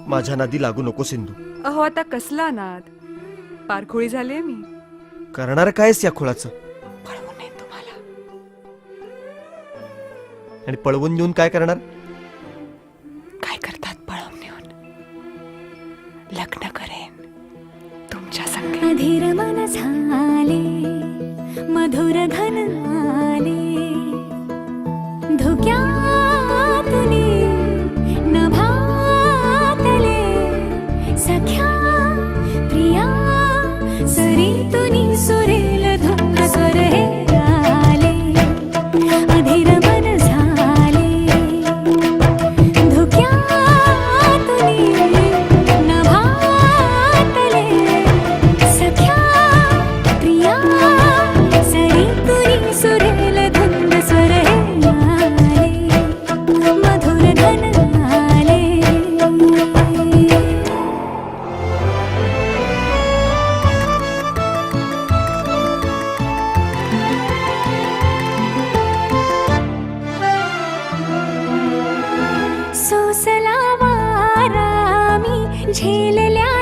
माझ्या नादी लागू नको सिंधू. अहो आता कसला नाद, पारखोळी झालीये मी. करणार कायस या खुळाचं? पळवून नये तुम्हाला. आणि पळवून नेऊन काय करणार? काय करतात पळवून नेऊन? लग्न करेन तुमच्या संगे. अधीर मन झाले मधुर घन आले धुक्यातुनी नभातले सख्या प्रिया सरीतुनी सुरेल धुंद स्वर हे आले अधीर मन झाले धुक्यातुनी नभातले सख्या प्रिया सरीतुनी सुरेल धुंद स्वर हे आले मधुर घन आले. सोसला वारा मी झेलल्या